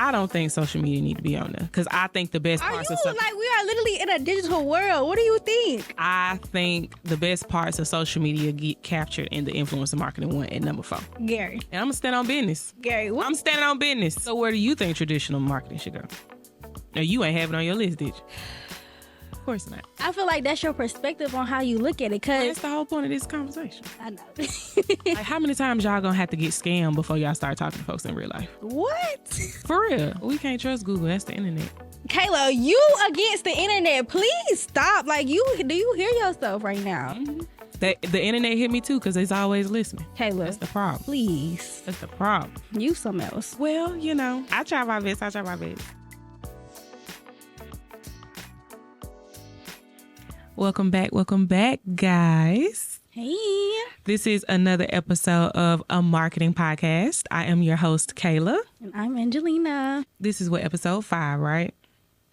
I don't think social media need to be on there because I think the best parts of social like we are literally in a digital world. What do you think? I think the best parts of social media get captured in the influencer marketing one at number 4. Gary. And I'm gonna stand on business. Gary, what? I'm standing on business. So where do you think traditional marketing should go? No, you ain't have it on your list, did you? Of course not. I feel like that's your perspective on how you look at it. Cause That's the whole point of this conversation. I know. Like, how many times y'all gonna have to get scammed before y'all start talking to folks in real life? What? For real. We can't trust Google. That's the internet. Kayla, you against the internet. Please stop. Like, do you hear yourself right now? Mm-hmm. The internet hit me too because it's always listening. Kayla. That's the problem. Please. That's the problem. You something else. Well, you know, I try my best. Welcome back, guys. Hey. This is another episode of A Marketing Podcast. I am your host, Kayla. And I'm Angelina. This is episode 5, right?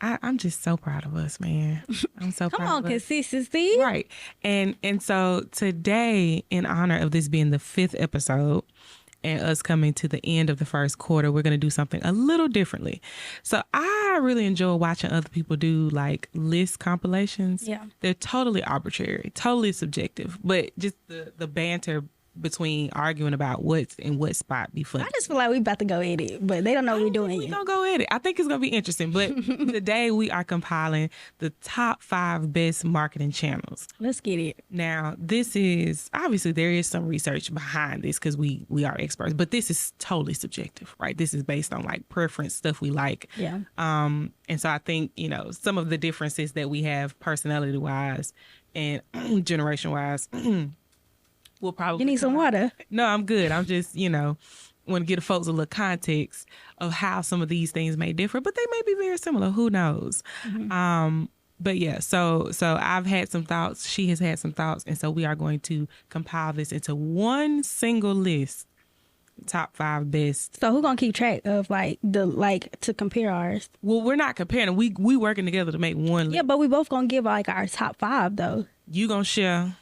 I'm just so proud of us, man. I'm so proud of us. Come on, consistency. Right. And so today, in honor of this being the 5th episode, and us coming to the end of the first quarter, we're going to do something a little differently. So I really enjoy watching other people do like list compilations. Yeah. They're totally arbitrary, totally subjective, but just the banter between arguing about what's in what spot be funny. I just feel like we about to go at it, but they don't know we're doing it. We're going to go at it. I think it's going to be interesting. But today we are compiling the top 5 best marketing channels. Let's get it. Now, this is, obviously there is some research behind this because we are experts, but this is totally subjective, right? This is based on like preference, stuff we like. Yeah. And so I think, you know, some of the differences that we have personality wise and generation wise, we'll probably. You need some water? No, I'm good. I'm just, you know, want to give folks a little context of how some of these things may differ, but they may be very similar. Who knows? Mm-hmm. But yeah, so I've had some thoughts. She has had some thoughts. And so we are going to compile this into one single list. Top 5 best. So who gonna keep track of to compare ours? Well, we're not comparing. We working together to make one list. Yeah, but we both gonna give like our top 5 though. You gonna share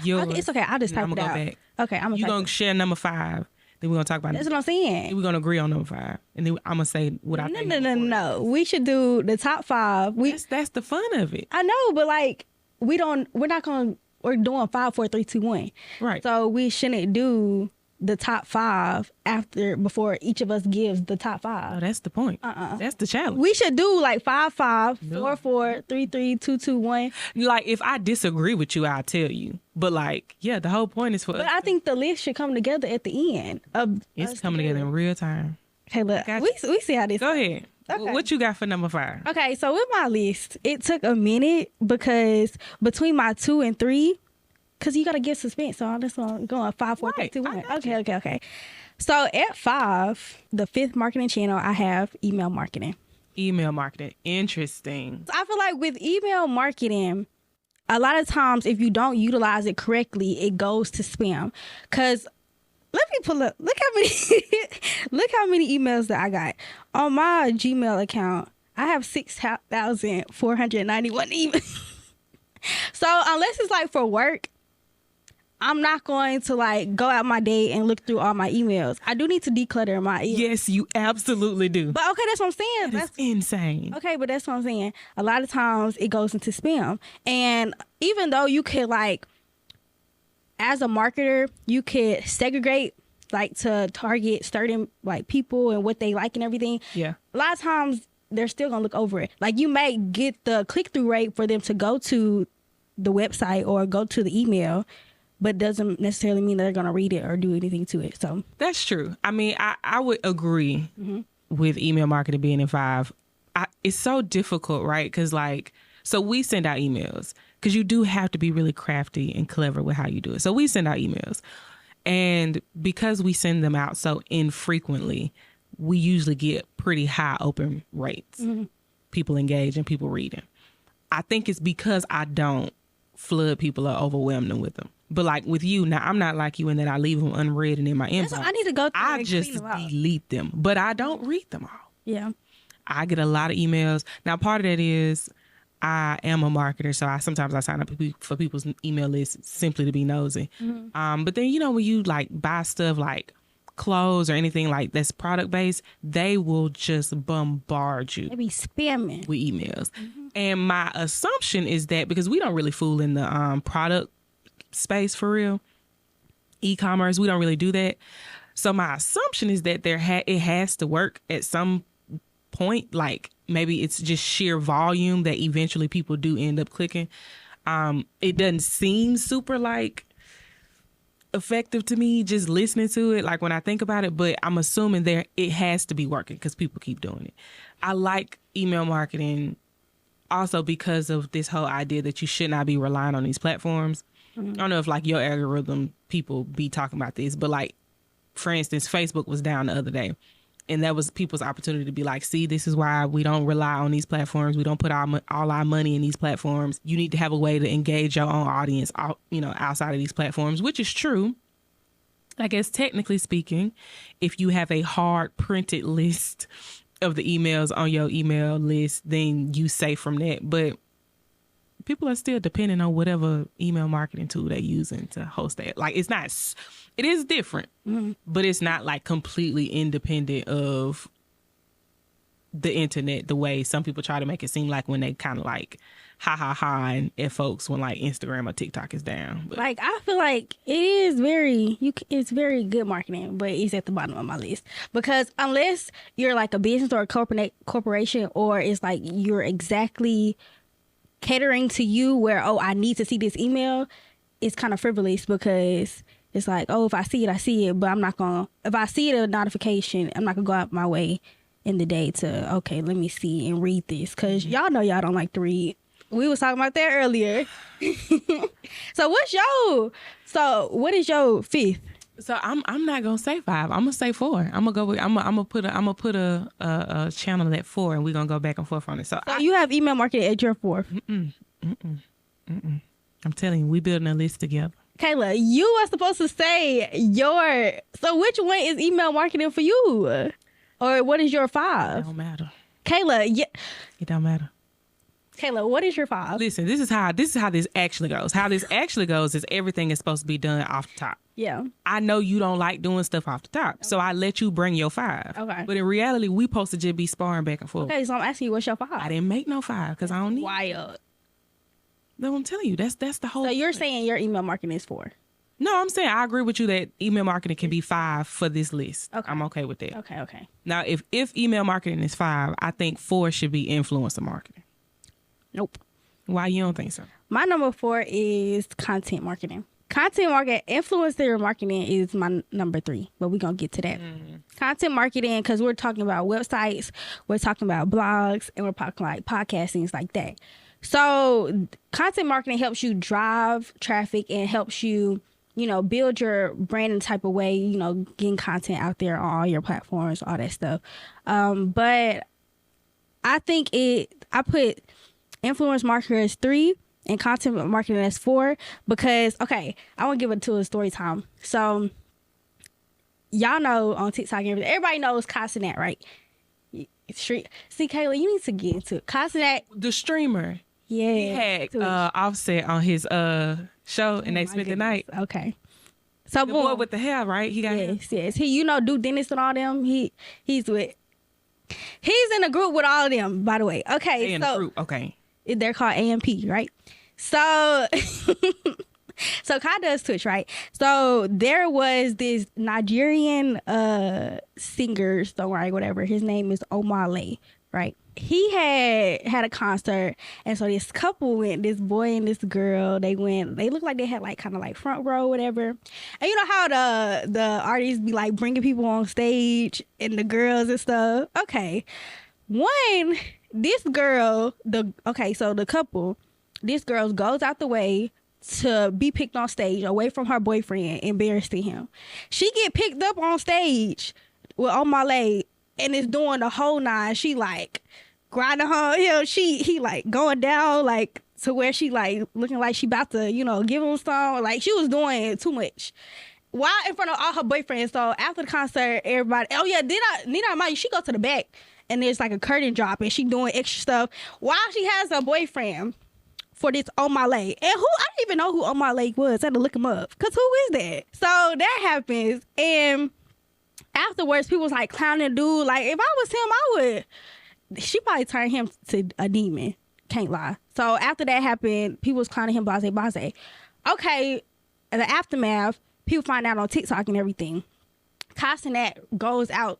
yours. Okay, it's okay. I'll just type it out. Back. Okay, I'm gonna. You gonna share number 5. Then we're gonna talk about. That's what I'm saying. We're gonna agree on number 5, and then I'm gonna say what I think. No. We should do the top 5. That's the fun of it. I know, but like we're doing 5, 4, 3, 2, 1. Right. So we shouldn't do the top 5 before each of us gives the top 5. Oh, that's the point. That's the challenge. We should do like 5, 5, 4, 4, 3, 3, 2, 2, 1. Like if I disagree with you, I'll tell you. But like, yeah, the whole point is for us. But I think the list should come together at the end. It's coming together in real time. Hey, look, we see how this. Go ahead. Okay. What you got for number 5? Okay, so with my list, it took a minute because between my 2 and 3. Because you got to give suspense. So I'm just going 5, 4, 3, 2, 1. Okay. So at 5, the 5th marketing channel, I have email marketing. Email marketing. Interesting. So I feel like with email marketing, a lot of times if you don't utilize it correctly, it goes to spam. Because let me pull up. Look how many emails that I got. On my Gmail account, I have 6,491 emails. So unless it's like for work, I'm not going to like go out my day and look through all my emails. I do need to declutter my emails. Yes, you absolutely do. But okay, that's what I'm saying. That's insane. Okay, but that's what I'm saying. A lot of times it goes into spam. And even though you could like, as a marketer, you could segregate like to target certain like people and what they like and everything. Yeah. A lot of times they're still going to look over it. Like you may get the click-through rate for them to go to the website or go to the email, but doesn't necessarily mean they're going to read it or do anything to it. So that's true. I mean, I would agree with email marketing being in 5. It's so difficult, right? Because like, so we send out emails because you do have to be really crafty and clever with how you do it. So we send out emails, and because we send them out so infrequently, we usually get pretty high open rates. People engage and people read them. I think it's because I don't flood people or overwhelm them with them. But like with you, now I'm not like you in that I leave them unread and in my inbox. I need to go through I just delete them, but I don't read them all. Yeah. I get a lot of emails. Now, part of that is I am a marketer, so sometimes I sign up for people's email lists simply to be nosy. But then, you know, when you like buy stuff like clothes or anything like that's product based, they will just bombard you. They be spamming with emails. And my assumption is that because we don't really fool in the product space for real, e-commerce, we don't really do that. So my assumption is that it has to work at some point. Like maybe it's just sheer volume that eventually people do end up clicking. It doesn't seem super like effective to me just listening to it, like when I think about it, but I'm assuming it has to be working because people keep doing it. I like email marketing also because of this whole idea that you should not be relying on these platforms. I don't know if like your algorithm people be talking about this, but like for instance, Facebook was down the other day, and that was people's opportunity to be like, see, this is why we don't rely on these platforms. We don't put all our money in these platforms. You need to have a way to engage your own audience, outside of these platforms, which is true. I guess technically speaking, if you have a hard printed list of the emails on your email list, then you safe from that. But people are still depending on whatever email marketing tool they're using to host that. Like it is different, but it's not like completely independent of the internet the way some people try to make it seem like when they kind of like and at folks when like Instagram or TikTok is down. But like I feel like it's very good marketing, but it's at the bottom of my list because unless you're like a business or a corporation, or it's like you're exactly catering to you where, oh, I need to see this email, it's kind of frivolous because it's like, oh, if I see it, I see it, but if I see a notification, I'm not gonna go out my way in the day to, okay, let me see and read this, because y'all know y'all don't like to read. We was talking about that earlier. So what is your fifth? So I'm not gonna say 5. I'm gonna say 4. I'm gonna put a channel at 4, and we're gonna go back and forth on it. So you have email marketing at your 4th. I'm telling you, we building a list together. Kayla, you are supposed to say so which one is email marketing for you? Or what is your 5? It don't matter. Kayla, It don't matter. Kayla, what is your 5? Listen, this is how this actually goes. How this actually goes is everything is supposed to be done off the top. Yeah. I know you don't like doing stuff off the top, okay, so I let you bring your 5. Okay. But in reality, we supposed to just be sparring back and forth. Okay, so I'm asking you, what's your 5? I didn't make no 5 because I don't need. Wild. No, I'm telling you, that's the whole. So you're saying your email marketing is 4? No, I'm saying I agree with you that email marketing can be 5 for this list. Okay. I'm okay with that. Okay. Now, if email marketing is 5, I think 4 should be influencer marketing. Nope. Why you don't think so? My number 4 is content marketing. Influencer marketing is my number 3, but we're going to get to that. Content marketing, because we're talking about websites, we're talking about blogs, and we're talking like podcasts, things like that. So content marketing helps you drive traffic and helps you, build your brand in type of way, getting content out there on all your platforms, all that stuff. But I think I put influence marketer as 3 and content marketing as 4 because, okay, I want to give it to a story time. So y'all know on TikTok and everything, everybody knows Casanat, right? See, Kayla, you need to get into it. Casanat, the streamer. Yeah. He had Offset on his show, and they spent the night. Okay. So the boy with the hair, right? He got yes. He do Dennis and all them. He's in a group with all of them, by the way. Okay. They in a group. Okay. They're called AMP, right? So so Kai does Twitch, right? So there was this Nigerian singer, songwriter, whatever. His name is Omale, right? He had a concert, and so this couple went, this boy and this girl, they looked like they had like kind of like front row, whatever. And you know how the artists be like bringing people on stage and the girls and stuff? Okay. This girl, the couple, this girl goes out the way to be picked on stage away from her boyfriend, embarrassing him. She get picked up on stage with Omale and is doing the whole 9. She like grinding her, he like going down like to where she like looking like she about to, give him some. Like she was doing too much while in front of all her boyfriends. So after the concert, everybody, Nina, she go to the back and there's like a curtain drop and she doing extra stuff while she has a boyfriend for this Omale. And I didn't even know who Omale was. I had to look him up. Because who is that? So that happens. And afterwards, people was like clowning the dude. Like, if I was him, I would. She probably turned him to a demon. Can't lie. So after that happened, people was clowning him, blase. Okay, in the aftermath, people find out on TikTok and everything. Castanet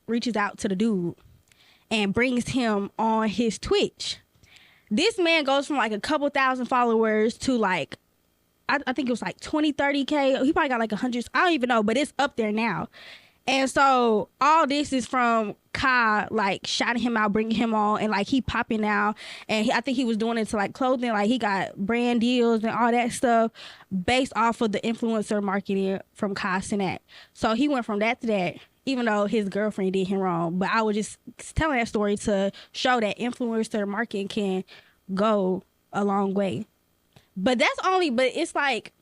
reaches out to the dude and brings him on his Twitch. This man goes from like a couple thousand followers to like, I think it was like 20, 30K. He probably got like 100. I don't even know, but it's up there now. And so all this is from Kai, like shouting him out, bringing him on, and like he popping now. And I think he was doing it to like clothing, like he got brand deals and all that stuff based off of the influencer marketing from Kai Cenat. So he went from that to that, even though his girlfriend did him wrong. But I was just telling that story to show that influencer marketing can go a long way. But it's like,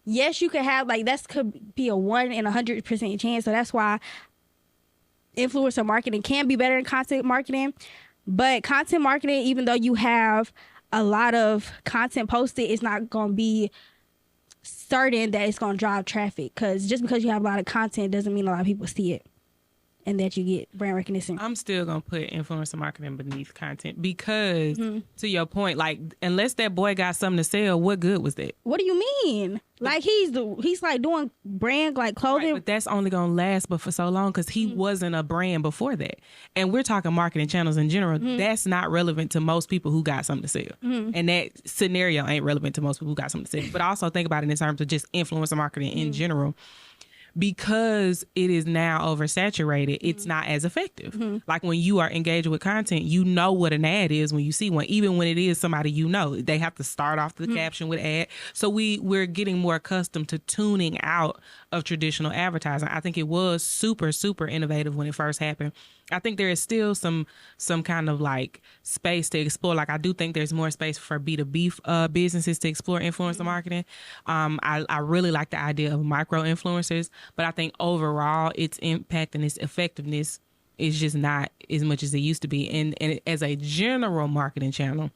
yes, you could have, like, that could be a 1 in 100% chance. So that's why influencer marketing can be better than content marketing. But content marketing, even though you have a lot of content posted, it's not going to be certain that it's going to drive traffic. Because just because you have a lot of content doesn't mean a lot of people see it and that you get brand recognition. I'm still going to put influencer marketing beneath content because, to your point, like, unless that boy got something to sell, what good was that? What do you mean? Like, he's like doing brand, like clothing. Right, but that's only going to last but for so long because he wasn't a brand before that. And we're talking marketing channels in general. That's not relevant to most people who got something to sell. And that scenario ain't relevant to most people who got something to sell. But also think about it in terms of just influencer marketing in general. Because it is now oversaturated, it's not as effective. Like when you are engaged with content, you know what an ad is when you see one, even when it is somebody you know. They have to start off the caption with ad. So we're getting more accustomed to tuning out of traditional advertising. I think it was super, super innovative when it first happened. I think there is still some kind of like space to explore. Like I do think there's more space for B2B businesses to explore influencer marketing. I really like the idea of micro influencers, but I think overall its impact and its effectiveness is just not as much as it used to be. And as a general marketing channel,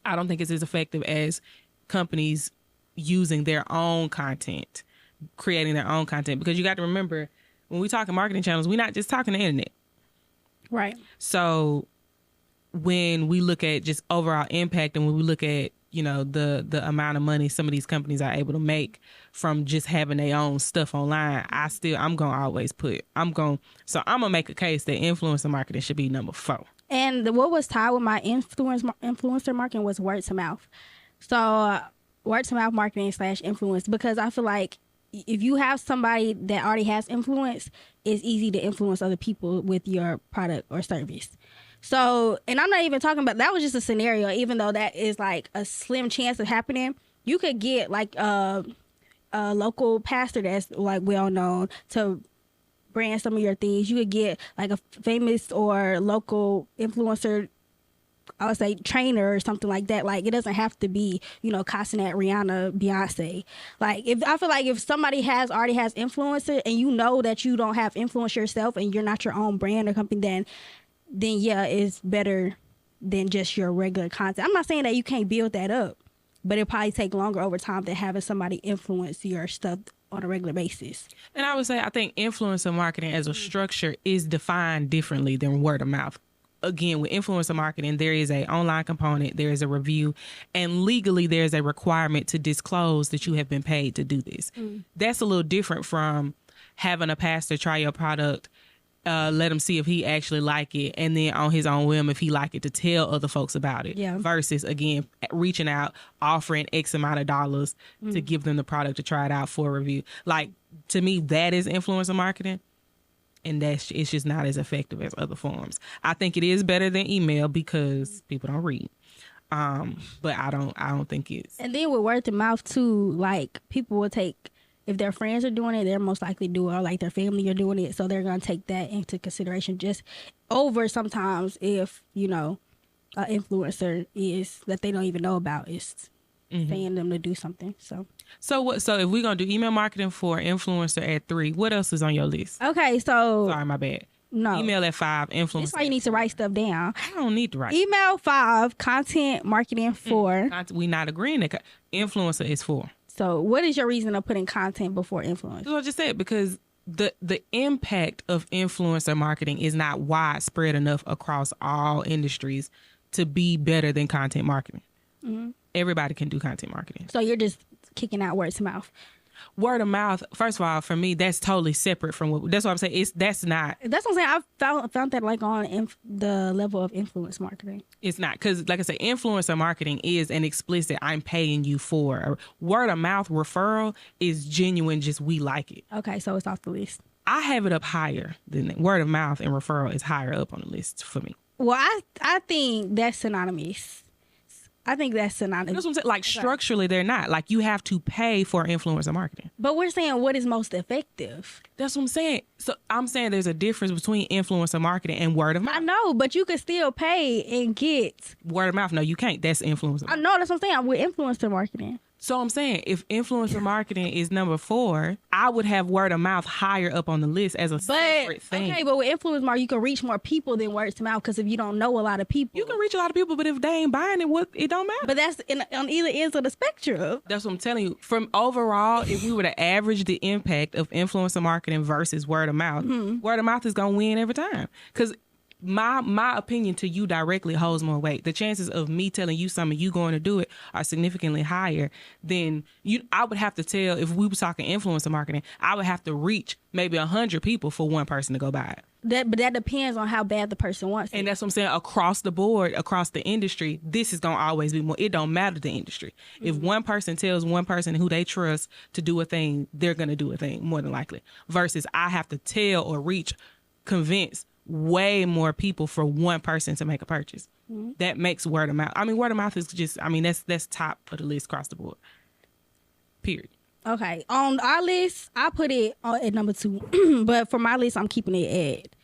I don't think it's as effective as companies using their own content, creating their own content. Because you got to remember, when we talk marketing channels, we're not just talking the internet. Right. So when we look at just overall impact and when we look at, you know, the amount of money some of these companies are able to make from just having their own stuff online, I'm going to always I'm going to make a case that influencer marketing should be number 4. And what was tied with my influencer marketing was word to mouth. So word to mouth marketing / influence, because I feel like if you have somebody that already has influence, it's easy to influence other people with your product or service. So, and I'm not even talking about, that was just a scenario, even though that is like a slim chance of happening. You could get like a local pastor that's like well known to brand some of your things. You could get like a famous or local influencer, I would say trainer or something like that. Like, it doesn't have to be, you know, Castanet, Rihanna, Beyonce. Like, I feel like if somebody already has influencer and you know that you don't have influence yourself and you're not your own brand or something, then yeah, it's better than just your regular content. I'm not saying that you can't build that up, but it probably take longer over time than having somebody influence your stuff on a regular basis. And I would say I think influencer marketing as a structure is defined differently than word of mouth. Again, with influencer marketing, there is a online component, there is a review, and legally there is a requirement to disclose that you have been paid to do this. That's a little different from having a pastor try your product, let him see if he actually like it, and then on his own whim, if he like it, to tell other folks about it. Yeah. Versus, again, reaching out, offering X amount of dollars to give them the product to try it out for a review. Like, to me, that is influencer marketing. And it's just not as effective as other forms. I think it is better than email because people don't read. But I don't think it's. And then with word of mouth too, like people will take, if their friends are doing it, they're most likely do it, or like their family are doing it, so they're gonna take that into consideration just over sometimes if, you know, an influencer is that they don't even know about is paying them to do something. So if we're gonna do email marketing for influencer at 3, what else is on your list? Okay, so sorry, my bad. No. Email at 5, influencer. That's why you need to write stuff down. I don't need to write. Email 5, content marketing 4. We not agreeing that influencer is 4. So what is your reason of putting content before influence? That's what I just said, because the impact of influencer marketing is not widespread enough across all industries to be better than content marketing. Mm-hmm. Everybody can do content marketing. So you're just kicking out word to mouth. Word of mouth, first of all, for me, that's totally separate from what. That's what I'm saying. That's not. That's what I'm saying. I found that like on the level of influence marketing. It's not, because like I said, influencer marketing is an explicit I'm paying you for. Word of mouth referral is genuine, just we like it. Okay, so it's off the list. I have it up higher than that. Word of mouth and referral is higher up on the list for me. Well, I think that's synonymous. I think that's synonymous. That's what I'm saying. Like, structurally, they're not. Like, you have to pay for influencer marketing. But we're saying what is most effective. That's what I'm saying. So I'm saying there's a difference between influencer marketing and word of mouth. I know, but you can still pay and get word of mouth. No, you can't. That's influencer. I know. That's what I'm saying. With influencer marketing. So I'm saying if influencer marketing is number 4, I would have word of mouth higher up on the list as a separate thing. Okay, but with influencer marketing, you can reach more people than word to mouth, because if you don't know a lot of people. You can reach a lot of people, but if they ain't buying it, it don't matter. But that's on either ends of the spectrum. That's what I'm telling you. From overall, if we were to average the impact of influencer marketing versus word of mouth, word of mouth is going to win every time. Because my opinion to you directly holds more weight. The chances of me telling you something, you going to do it, are significantly higher than you. I would have to tell, if we were talking influencer marketing, I would have to reach maybe 100 people for one person to go buy it. But that depends on how bad the person wants it. And that's what I'm saying. Across the board, across the industry, this is going to always be more. It don't matter the industry. If one person tells one person who they trust to do a thing, they're going to do a thing, more than likely. Versus I have to tell or reach, convince way more people for one person to make a purchase. That makes word of mouth. I mean, word of mouth is just, I mean, that's top of the list across the board. Period. Okay. On our list, I put it at number 2. But for my list, I'm keeping it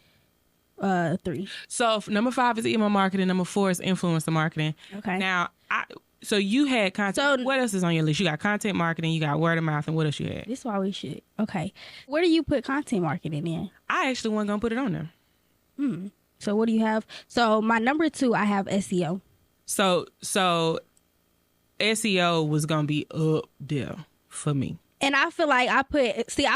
at 3. So number 5 is email marketing. Number 4 is influencer marketing. Okay. Now, so you had content. So what else is on your list? You got content marketing, you got word of mouth, and what else you had? This is why we should. Okay. Where do you put content marketing in? I actually wasn't going to put it on there. So what do you have? So my number 2, I have SEO. So SEO was going to be up there for me. And I feel like I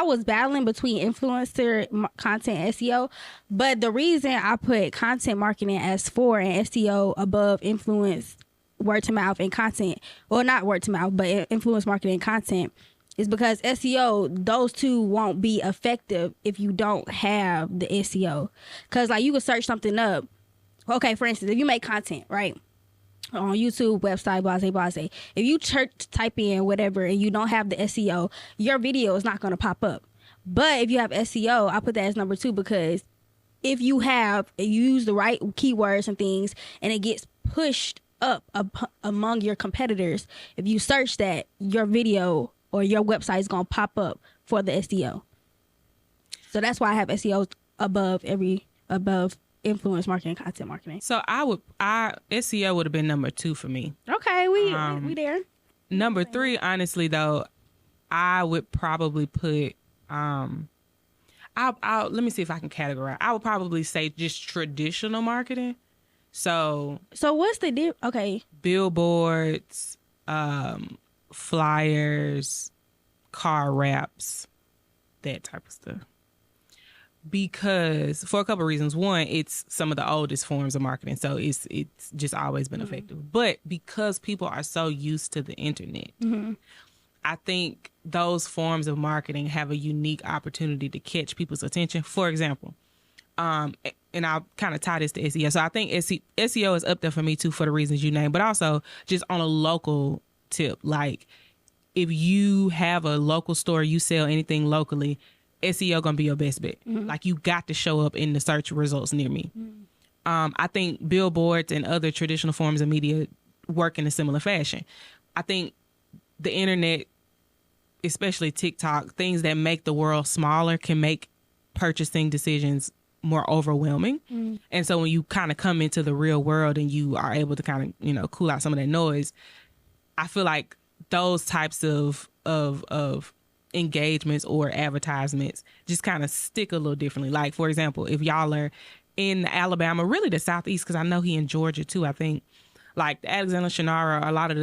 was battling between influencer content and SEO, but the reason I put content marketing as 4 and SEO above influence, word to mouth, and content, well, not word to mouth, but influence marketing and content, is because SEO, those two won't be effective if you don't have the SEO. Because like you could search something up. Okay, for instance, if you make content, right, on YouTube, website, blase. If you type in whatever and you don't have the SEO, your video is not going to pop up. But if you have SEO, I put that as number 2, because if you use the right keywords and things and it gets pushed up among your competitors, if you search that, your video or your website is going to pop up for the SEO. So that's why I have SEO above influence marketing, content marketing. So SEO would have been number 2 for me. Okay, we there. Number 3, honestly though, I would probably put let me see if I can categorize. I would probably say just traditional marketing. So what's the difference? Okay. Billboards, flyers, car wraps, that type of stuff. Because for a couple of reasons. One, it's some of the oldest forms of marketing, so it's just always been effective. But because people are so used to the internet, I think those forms of marketing have a unique opportunity to catch people's attention. For example, and I'll kind of tie this to SEO. So I think SEO is up there for me too, for the reasons you named, but also just on a local tip. Like if you have a local store, you sell anything locally, SEO gonna be your best bet. Like you got to show up in the search results near me. I think billboards and other traditional forms of media work in a similar fashion. I think the internet, especially TikTok, things that make the world smaller can make purchasing decisions more overwhelming. And so when you kind of come into the real world and you are able to kind of, cool out some of that noise, I feel like those types of engagements or advertisements just kind of stick a little differently. Like, for example, if y'all are in Alabama, really the Southeast, because I know he in Georgia too, I think, like the Alexander Shannara, a lot of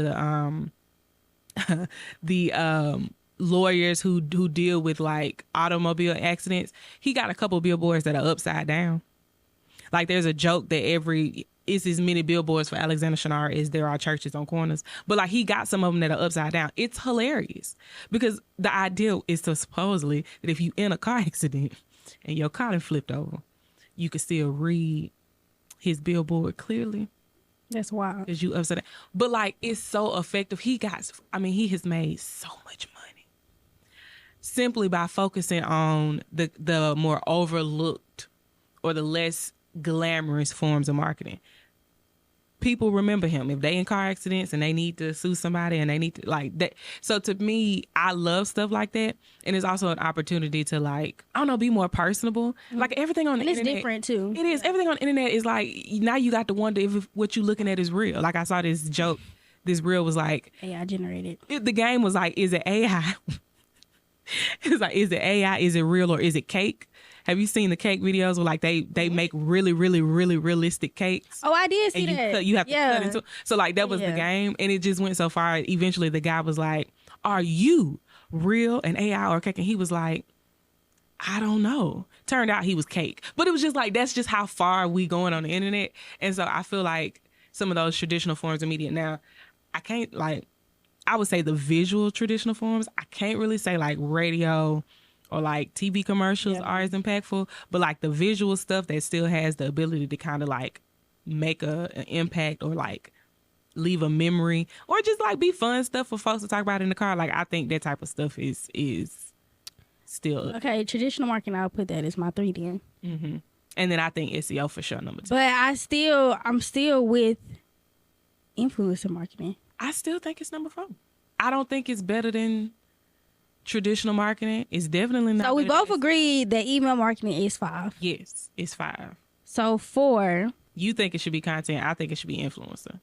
the lawyers who deal with like automobile accidents, he got a couple billboards that are upside down. Like there's a joke that it's as many billboards for Alexander Shanard as there are churches on corners. But like he got some of them that are upside down. It's hilarious because the idea is to supposedly that if you in a car accident and your car done flipped over, you can still read his billboard clearly. That's wild. Because you upset. But like it's so effective. He has made so much money simply by focusing on the more overlooked or the less glamorous forms of marketing. People remember him if they in car accidents and they need to sue somebody and they need to like that. So to me, I love stuff like that, and it's also an opportunity to like, I don't know, be more personable. Like everything on the internet, it's different too. It is. Everything on the internet is like, now you got to wonder if what you looking at is real. Like I saw this joke, this reel was like AI generated. The game was like, is it AI? It's like, is it AI? Is it real or is it cake? Have you seen the cake videos where like they make really, really, really realistic cakes? Oh, I did see that. You have to cut into. So like that was the game, and it just went so far. Eventually, the guy was like, "Are you real and AI or cake?" And he was like, "I don't know." Turned out he was cake, but it was just like that's just how far we going on the internet. And so I feel like some of those traditional forms of media now, I can't like. I would say the visual traditional forms. I can't really say like radio or like TV commercials are as impactful, but like the visual stuff that still has the ability to kind of like make an impact or like leave a memory or just like be fun stuff for folks to talk about in the car. Like I think that type of stuff is still okay. Traditional marketing, I'll put that as my 3 then. Mm-hmm. And then I think SEO for sure number 2. But I'm still with influencer marketing. I still think it's number 4. I don't think it's better than traditional marketing. It's definitely not. So we both agreed that email marketing is 5. Yes, it's 5. So 4. You think it should be content. I think it should be influencer.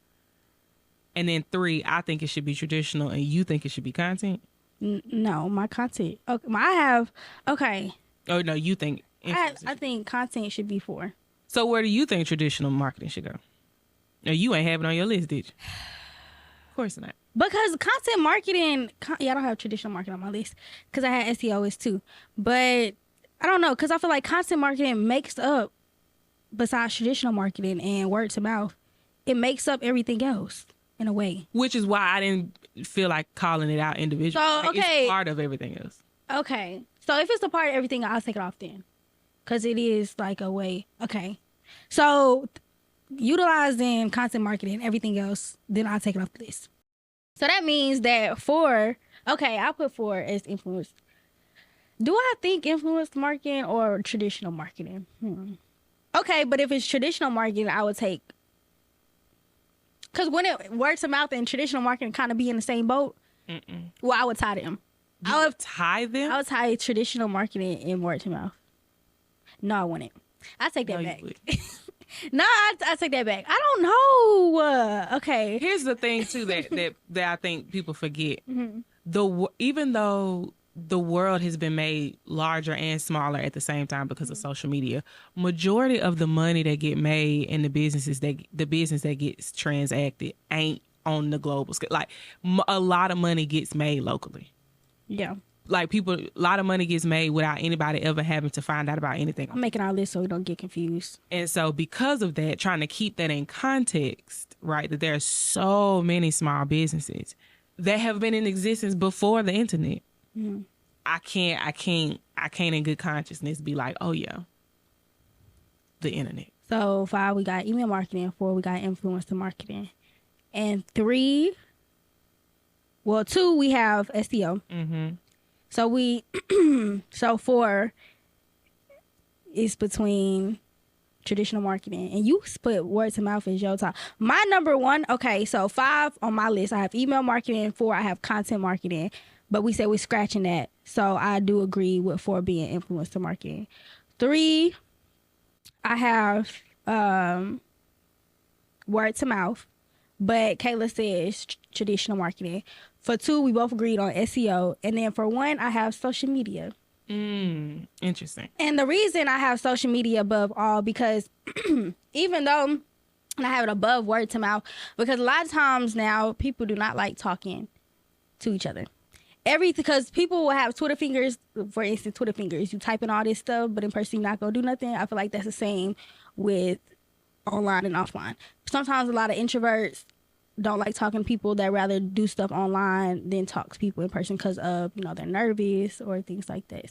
And then 3, I think it should be traditional, and you think it should be content. No, my content. Okay, okay. Oh no, you think I think content should be 4. So where do you think traditional marketing should go? No, you ain't have it on your list, did you? Of course not. Because content marketing, I don't have traditional marketing on my list because I had SEO too. But I don't know, because I feel like content marketing makes up, besides traditional marketing and word to mouth, it makes up everything else in a way. Which is why I didn't feel like calling it out individually. So, okay. It's part of everything else. Okay. So if it's a part of everything, I'll take it off then. Because it is like a way. Okay. So utilizing content marketing and everything else, then I'll take it off the list. So that means that 4, okay, I'll put 4 as influence. Do I think influence marketing or traditional marketing? Okay, but if it's traditional marketing, I would take, because when it word to mouth and traditional marketing kind of be in the same boat, well, I would tie them. I would tie them? I would tie traditional marketing and word to mouth. No, I wouldn't. I take that back. No, I take that back. I don't know. Okay. Here's the thing too that I think people forget. Even though the world has been made larger and smaller at the same time because of social media, majority of the money that get made in the business that gets transacted ain't on the global scale. Like a lot of money gets made locally. Yeah. Like a lot of money gets made without anybody ever having to find out about anything. I'm making our list so we don't get confused. And so because of that, trying to keep that in context, right, that there are so many small businesses that have been in existence before the internet. I can't in good consciousness be like, oh yeah, the internet. So 5, we got email marketing. 4, we got influencer marketing. And 3, 2, we have SEO. So so 4 is between traditional marketing, and you put word to mouth as your top. My number 1, okay, so 5 on my list, I have email marketing. 4, I have content marketing, but we said we're scratching that. So I do agree with 4 being influencer marketing. 3, I have word to mouth, but Kayla says traditional marketing. For 2, we both agreed on SEO. And then for 1, I have social media. Interesting. And the reason I have social media above all, because even though I have it above word to mouth, because a lot of times now people do not like talking to each other. because people will have Twitter fingers. For instance, Twitter fingers. You type in all this stuff, but in person you're not gonna do nothing. I feel like that's the same with online and offline. Sometimes a lot of introverts don't like talking to people, that rather do stuff online than talk to people in person because of, they're nervous or things like that.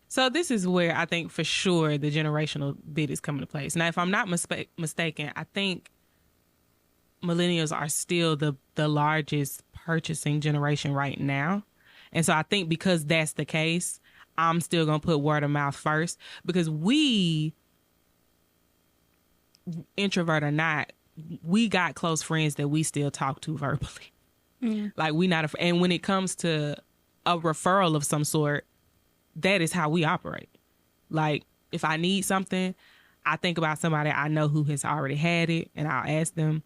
So this is where I think for sure the generational bit is coming to place. Now, if I'm not mistaken, I think millennials are still the largest purchasing generation right now. And so I think because that's the case, I'm still going to put word of mouth first, because we, introvert or not, we got close friends that we still talk to verbally. Mm. Like we not, and when it comes to a referral of some sort, that is how we operate. Like if I need something, I think about somebody I know who has already had it and I'll ask them.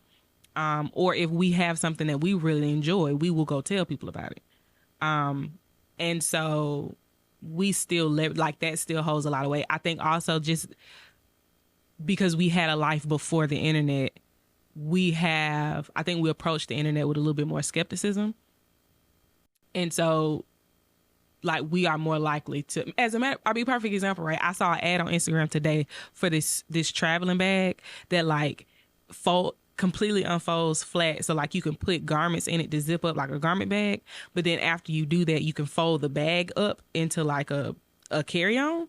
Or if we have something that we really enjoy, we will go tell people about it. And so we still live like that, still holds a lot of weight. I think also just because we had a life before the internet, I think we approach the internet with a little bit more skepticism. And so like we are more likely to, as a matter, I'll be a perfect example, right? I saw an ad on Instagram today for this traveling bag that like completely unfolds flat, so like you can put garments in it to zip up like a garment bag, but then after you do that you can fold the bag up into like a carry-on.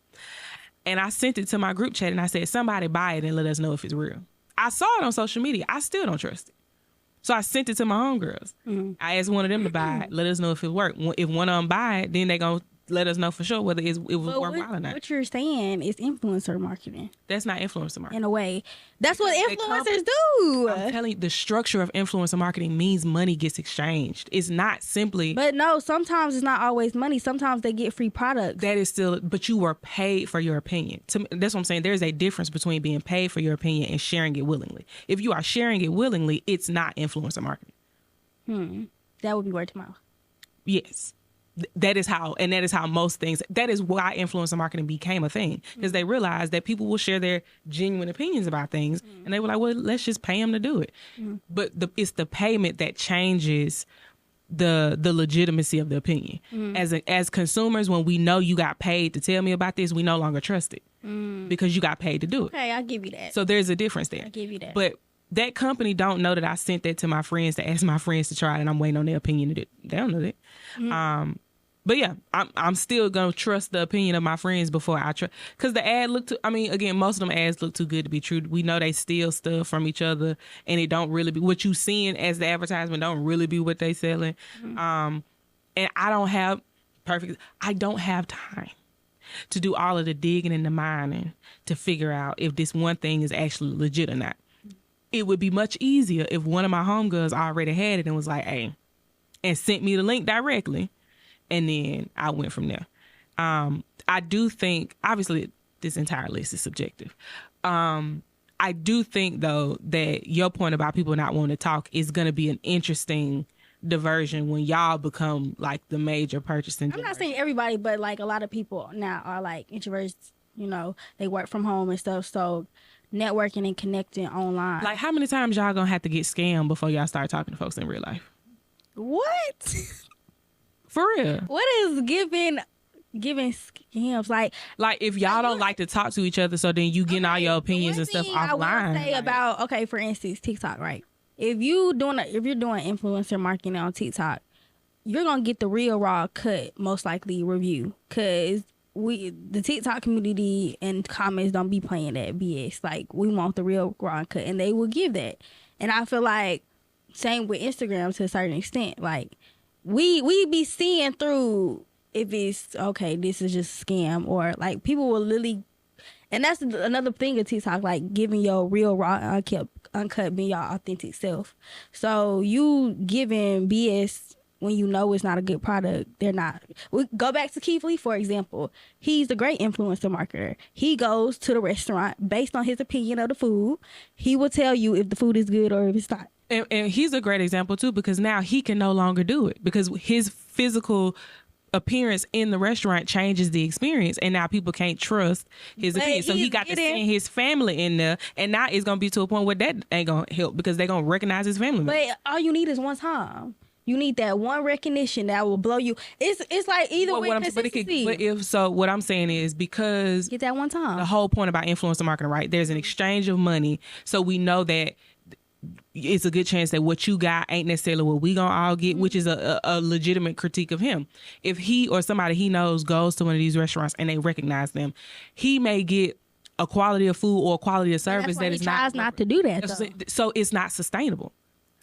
And I sent it to my group chat and I said, somebody buy it and let us know if it's real. I saw it on social media. I still don't trust it, so I sent it to my homegirls. Mm-hmm. I asked one of them to buy it, let us know if it worked. If one of them buy it, then they gonna let us know for sure whether it was worthwhile or not. What you're saying is influencer marketing. That's not influencer marketing. In a way. That's what influencers do. I'm telling you, the structure of influencer marketing means money gets exchanged. It's not simply... But no, sometimes it's not always money. Sometimes they get free products. That is still... But you were paid for your opinion. That's what I'm saying. There's a difference between being paid for your opinion and sharing it willingly. If you are sharing it willingly, it's not influencer marketing. That would be word to mouth. Yes. That is how most things, that is why influencer marketing became a thing, because they realized that people will share their genuine opinions about things, and they were like, well, let's just pay them to do it. But it's the payment that changes the legitimacy of the opinion. As consumers, when we know you got paid to tell me about this, we no longer trust it because you got paid to do it. Okay, I'll give you that. So there's a difference there. I'll give you that. But that company don't know that I sent that to my friends to ask my friends to try it, and I'm waiting on their opinion to do it. They don't know that. But yeah, I'm still going to trust the opinion of my friends before I trust. Because the ad again, most of them ads look too good to be true. We know they steal stuff from each other, and it don't really be what you seeing as the advertisement don't really be what they selling. And I don't have time to do all of the digging and the mining to figure out if this one thing is actually legit or not. It would be much easier if one of my homegirls already had it and was like, hey, and sent me the link directly. And then I went from there. I do think, obviously, this entire list is subjective. I do think, though, that your point about people not wanting to talk is going to be an interesting diversion when y'all become, like, the major purchasing generation. I'm not saying everybody, but, like, a lot of people now are, like, introverts. They work from home and stuff, so networking and connecting online. Like, how many times y'all going to have to get scammed before y'all start talking to folks in real life? What? For real. What is giving scams? Like if y'all don't like to talk to each other, so then you getting all your opinions and stuff offline. I would say about, for instance, TikTok, right? If you're doing influencer marketing on TikTok, you're gonna get the real raw cut, most likely review, because the TikTok community and comments don't be playing that BS. Like, we want the real raw cut, and they will give that. And I feel like same with Instagram to a certain extent. Like, we be seeing through if it's okay, this is just a scam, or like people will literally, and that's another thing of TikTok, like giving your real raw uncut being your authentic self. So you giving BS when you know it's not a good product. They're not. We go back to Keith Lee, for example. He's a great influencer marketer. He goes to the restaurant based on his opinion of the food. He will tell you if the food is good or if it's not. And he's a great example, too, because now he can no longer do it because his physical appearance in the restaurant changes the experience, and now people can't trust his opinion. So he got to send his family in there, and now it's going to be to a point where that ain't going to help because they're going to recognize his family. But all you need is one time. You need that one recognition that will blow you. It's like either way consistency. What I'm saying is, because get that one time. The whole point about influencer marketing, right? There's an exchange of money, so we know that it's a good chance that what you got ain't necessarily what we gonna all get, which is a legitimate critique of him. If he or somebody he knows goes to one of these restaurants and they recognize them, he may get a quality of food or a quality of service that is not to do that. So it's not sustainable.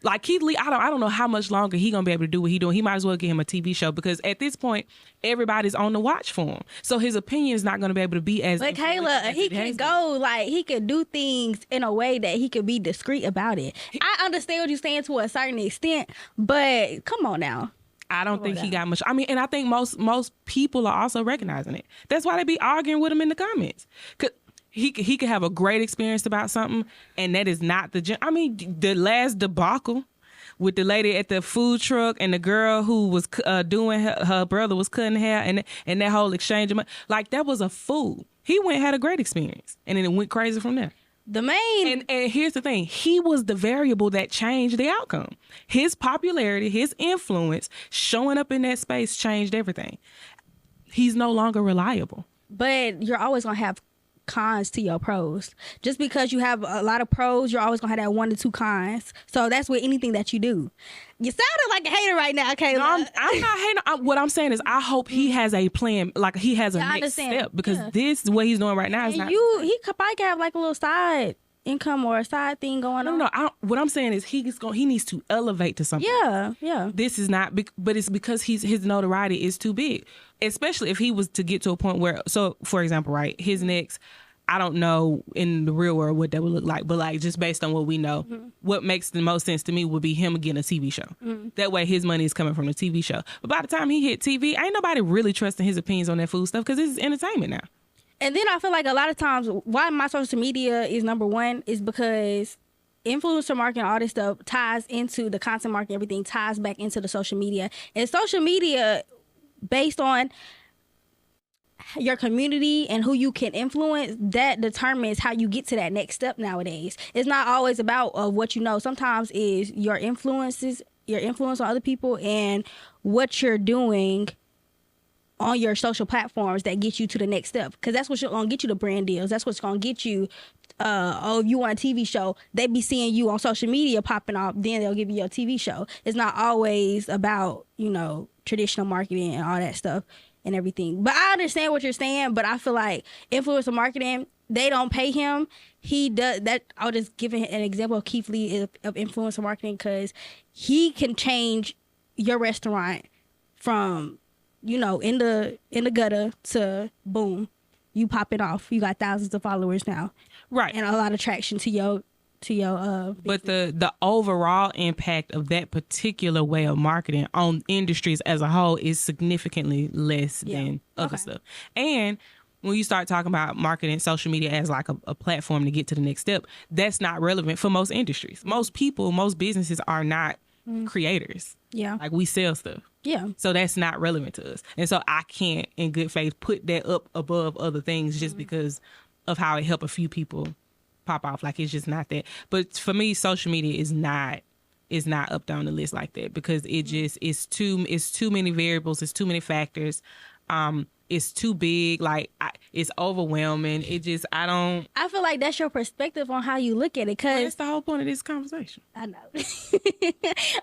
Like Keith Lee, I don't know how much longer he gonna be able to do what he doing. He might as well get him a TV show, because at this point everybody's on the watch for him. So his opinion is not gonna be able to be as. But Kayla, he can go like he can do things in a way that he could be discreet about it. I understand what you're saying to a certain extent, but come on now. I don't think he got much. I mean, and I think most people are also recognizing it. That's why they be arguing with him in the comments. 'Cause he could have a great experience about something, and that is not the. I mean, the last debacle with the lady at the food truck and the girl who was doing her brother was cutting hair, and that whole exchange of money, like that was a fool. He went and had a great experience, and then it went crazy from there. The main and here's the thing: he was the variable that changed the outcome. His popularity, his influence, showing up in that space changed everything. He's no longer reliable. But you're always gonna have cons to your pros. Just because you have a lot of pros, you're always gonna have that 1 to 2 cons. So that's with anything that you do. You sounded like a hater right now, Kayla. No, I'm not hating. What I'm saying is, I hope he has a plan, like he has a next step, because this what he's doing right now is not. He could probably have like a little side income or a side thing going on. No. What I'm saying is he needs to elevate to something. Yeah. This is not, but it's because his notoriety is too big, especially if he was to get to a point where, so for example, right, his next, I don't know in the real world what that would look like, but like just based on what we know, what makes the most sense to me would be him getting a TV show. That way his money is coming from the TV show. But by the time he hit TV, ain't nobody really trusting his opinions on that food stuff, because this is entertainment now. And then I feel like a lot of times why my social media is number one is because influencer marketing, all this stuff ties into the content marketing, everything ties back into the social media. And social media, based on your community and who you can influence, that determines how you get to that next step nowadays. It's not always about what you know. Sometimes is your influence on other people and what you're doing on your social platforms that get you to the next step, because that's what's going to get you the brand deals. That's what's going to get you if you want a TV show, they be seeing you on social media popping off, then they'll give you your TV show. It's not always about, traditional marketing and all that stuff and everything. But I understand what you're saying, but I feel like influencer marketing, they don't pay him. He does that. I'll just give an example of Keith Lee of influencer marketing, because he can change your restaurant from in the gutter to boom, you pop it off. You got thousands of followers now, right? And a lot of traction to your. But the overall impact of that particular way of marketing on industries as a whole is significantly less than other stuff. And when you start talking about marketing social media as like a platform to get to the next step, that's not relevant for most industries. Most people, most businesses are not creators. Yeah, like we sell stuff. Yeah. So that's not relevant to us. And so I can't, in good faith, put that up above other things just because of how it helped a few people pop off. Like, it's just not that. But for me, social media is not up down the list like that, because it just it's too many variables, it's too many factors. It's too big, it's overwhelming. I feel like that's your perspective on how you look at it, because that's the whole point of this conversation. I know.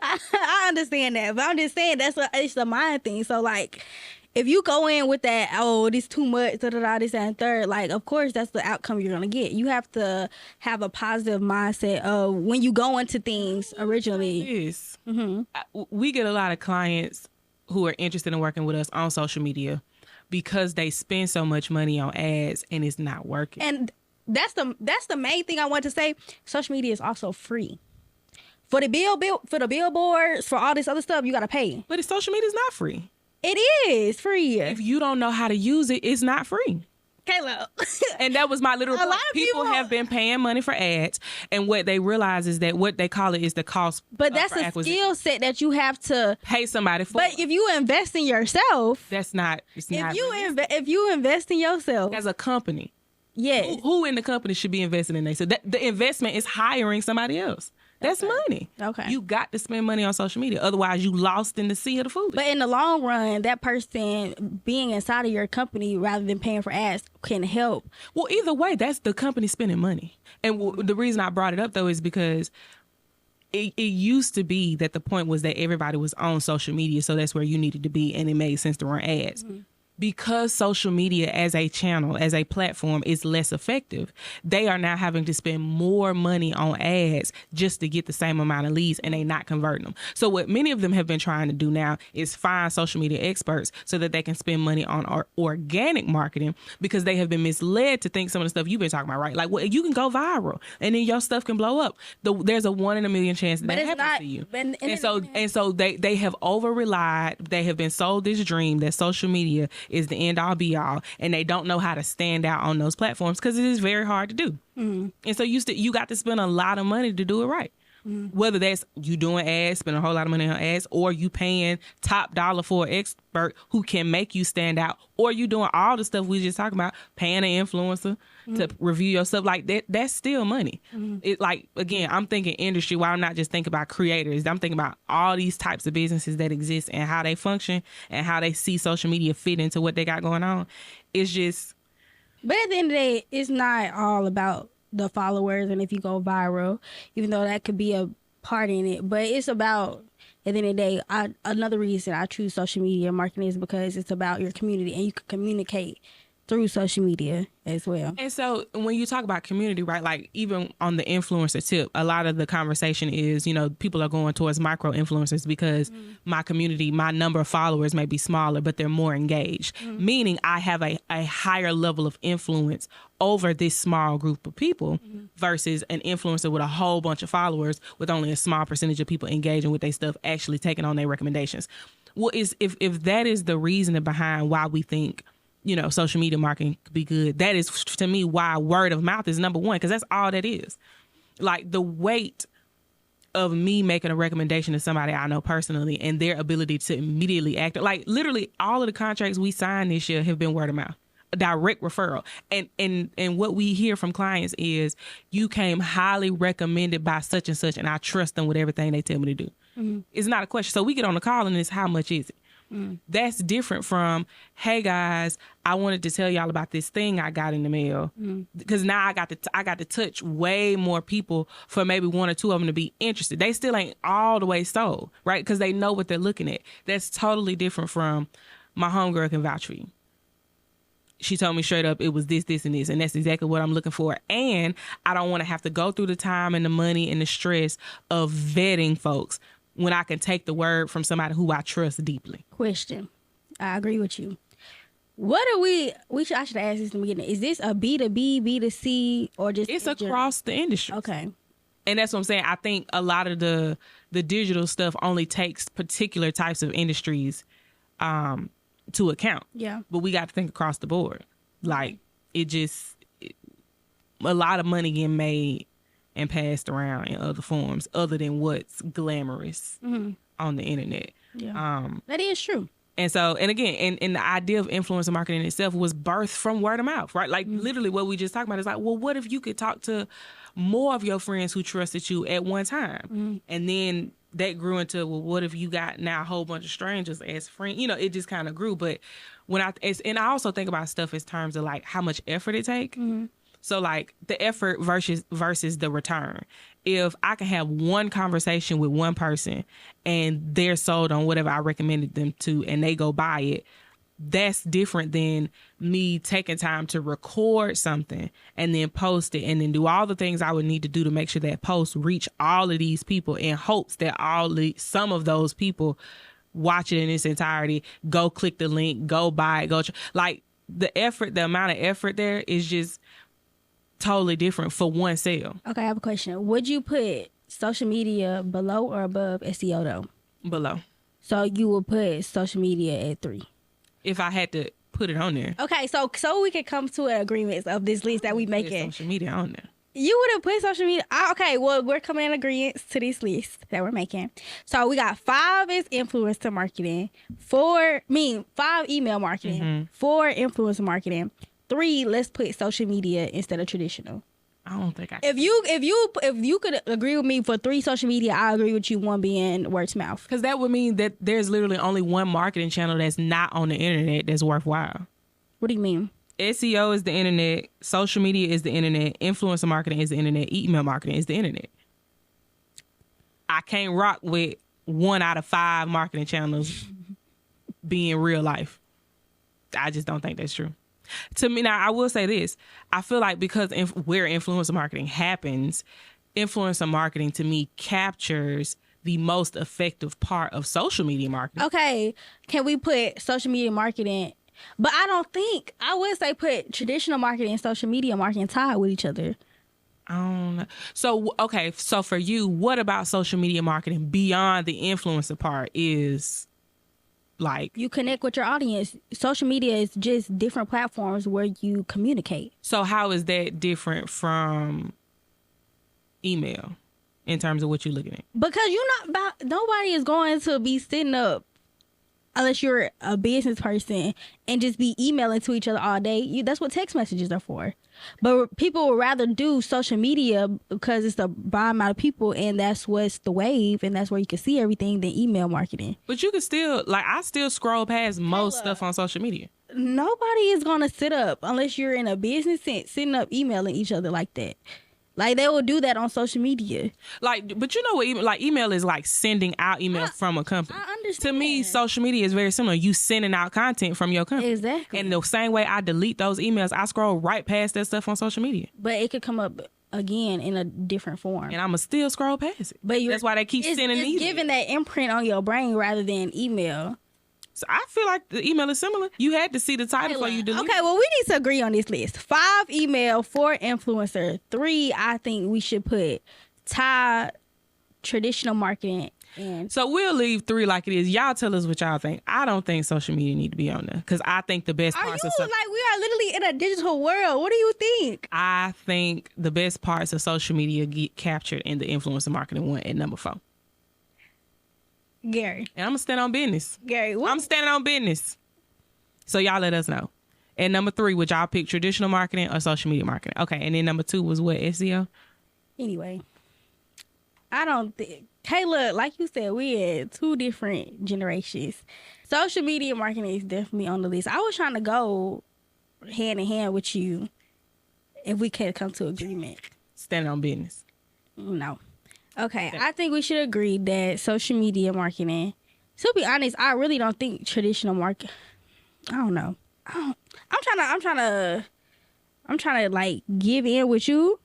I understand that, but I'm just saying it's the mind thing. So like, if you go in with that, this too much, this and third, like, of course that's the outcome you're gonna get. You have to have a positive mindset of when you go into things originally. Yes. We get a lot of clients who are interested in working with us on social media because they spend so much money on ads and it's not working. And that's the main thing I want to say. Social media is also free. For the billboards, for all this other stuff, you gotta pay. But social media is not free. It is free. If you don't know how to use it, it's not free. Kayla. And that was my literal point. People have been paying money for ads, and what they realize is that what they call it is the cost. But that's a skill set that you have to pay somebody for. But if you invest in yourself, that's not. If you invest in yourself as a company, yes, who in the company should be investing in themselves? The investment is hiring somebody else. That's money. Okay. You got to spend money on social media. Otherwise, you lost in the sea of the foolish. But in the long run, that person being inside of your company rather than paying for ads can help. Well, either way, that's the company spending money. And the reason I brought it up, though, is because it used to be that the point was that everybody was on social media, so that's where you needed to be, and it made sense to run ads. Because social media as a channel, as a platform is less effective, they are now having to spend more money on ads just to get the same amount of leads, and they not converting them. So what many of them have been trying to do now is find social media experts so that they can spend money on organic marketing, because they have been misled to think some of the stuff you've been talking about, right? Like, well, you can go viral and then your stuff can blow up. There's a 1 in a million chance that happens to you. And so they have over relied. They have been sold this dream that social media is the end all be all, and they don't know how to stand out on those platforms because it is very hard to do. And so you got to spend a lot of money to do it right. Whether that's you doing ads, spending a whole lot of money on ads, or you paying top dollar for an expert who can make you stand out, or you doing all the stuff we just talked about, paying an influencer to review your stuff, like that's still money. It, like, again, I'm thinking industry while I'm not just thinking about creators. I'm thinking about all these types of businesses that exist and how they function and how they see social media fit into what they got going on. It's just... But at the end of the day, it's not all about the followers and if you go viral, even though that could be a part in it. But it's about, at the end of the day, another reason I choose social media marketing is because it's about your community, and you can communicate through social media as well. And so when you talk about community, right, like even on the influencer tip, a lot of the conversation is, people are going towards micro influencers because my community, my number of followers may be smaller, but they're more engaged, meaning I have a higher level of influence over this small group of people versus an influencer with a whole bunch of followers with only a small percentage of people engaging with their stuff, actually taking on their recommendations. Well, if that is the reasoning behind why we think social media marketing could be good, that is, to me, why word of mouth is number one, because that's all that is. Like, the weight of me making a recommendation to somebody I know personally and their ability to immediately act, like literally all of the contracts we signed this year have been word of mouth, a direct referral. And what we hear from clients is, you came highly recommended by such and such, and I trust them with everything they tell me to do. It's not a question. So we get on the call and it's, how much is it? That's different from, hey guys, I wanted to tell y'all about this thing I got in the mail, because now I got to touch way more people for maybe one or two of them to be interested. They still ain't all the way sold, right? Because they know what they're looking at. That's totally different from, my homegirl can vouch for you. She told me straight up it was this, this, and this, and that's exactly what I'm looking for. And I don't want to have to go through the time and the money and the stress of vetting folks when I can take the word from somebody who I trust deeply. Question. I agree with you. What are I should ask this in the beginning. Is this a B2B, B2C, or just... It's across the industry. Okay. And that's what I'm saying. I think a lot of the digital stuff only takes particular types of industries to account. Yeah. But we got to think across the board. Like, a lot of money getting made and passed around in other forms other than what's glamorous on the internet. Yeah. That is true. And so, and again, and the idea of influencer marketing itself was birthed from word of mouth, right? Like literally what we just talked about is like, well, what if you could talk to more of your friends who trusted you at one time? And then that grew into, well, what if you got now a whole bunch of strangers as friends? It just kind of grew. But and I also think about stuff in terms of like how much effort it takes. So like the effort versus the return. If I can have one conversation with one person and they're sold on whatever I recommended them to and they go buy it, that's different than me taking time to record something and then post it and then do all the things I would need to do to make sure that post reach all of these people in hopes that some of those people watch it in its entirety, go click the link, go buy it, like the amount of effort there is just totally different for one sale. Okay, I have a question. Would you put social media below or above SEO though? Below. So you would put social media at 3? If I had to put it on there. Okay, so we can come to an agreement of this list that we making. Social media on there. You would have put social media. Okay, well, we're coming in agreement to this list that we're making. So we got 5 is influencer marketing, 5 email marketing, 4 influencer marketing, 3, let's put social media instead of traditional. I don't think I. If you could agree with me for 3 social media, I agree with you, 1 being word to mouth. Because that would mean that there's literally only one marketing channel that's not on the internet that's worthwhile. What do you mean? SEO is the internet. Social media is the internet. Influencer marketing is the internet. Email marketing is the internet. I can't rock with 1 out of 5 marketing channels being real life. I just don't think that's true. To me, now I will say this. I feel like because where influencer marketing happens, influencer marketing to me captures the most effective part of social media marketing. Okay, can we put social media marketing? But I would say put traditional marketing and social media marketing tied with each other. I don't know. So, okay, so for you, what about social media marketing beyond the influencer part is like... You connect with your audience. Social media is just different platforms where you communicate. So how is that different from email in terms of what you're looking at? Because nobody is going to be sitting up, unless you're a business person, and just be emailing to each other all day. That's what text messages are for. But people would rather do social media because it's the broad amount of people, and that's what's the wave, and that's where you can see everything, than email marketing. But you can still, like, I still scroll past most stuff on social media. Nobody is going to sit up, unless you're in a business sense, sitting up emailing each other like that. Like, they will do that on social media. Like, but you know what? Email is like sending out emails from a company. I understand. To me, social media is very similar. You sending out content from your company. Exactly. And the same way I delete those emails, I scroll right past that stuff on social media. But it could come up again in a different form. And I'm going to still scroll past it. But that's why they keep sending these. It's giving that imprint on your brain rather than email. So I feel like the email is similar. You had to see the title before you delete. Okay, well, we need to agree on this list. 5 email, 4 influencer. 3, I think we should put tie traditional marketing in. So we'll leave 3 like it is. Y'all tell us what y'all think. I don't think social media need to be on there because I think the best parts of like we are literally in a digital world. What do you think? I think the best parts of social media get captured in the influencer marketing one at number 4. Gary. And I'm going to stand on business. Gary, what? I'm standing on business. So y'all let us know. And number 3, would y'all pick traditional marketing or social media marketing? Okay. And then number 2 was what, SEO? Anyway, I don't think... Kayla, like you said, we had 2 different generations. Social media marketing is definitely on the list. I was trying to go hand in hand with you if we could come to agreement. Standing on business. No. Okay, I think we should agree that social media marketing, to be honest, I really don't think traditional market, I don't know. I'm trying to like give in with you.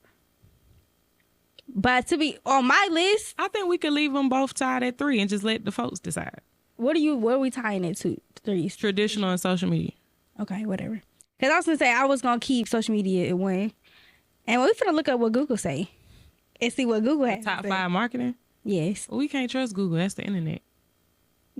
But to be on my list, I think we could leave them both tied at 3 and just let the folks decide. What are we tying it to? 3? Traditional and social media. Okay, whatever. Because I was going to say I was going to keep social media at 1. And we're finna look up what Google say. And see what Google has. Top 5 marketing? Yes. Well, we can't trust Google. That's the internet.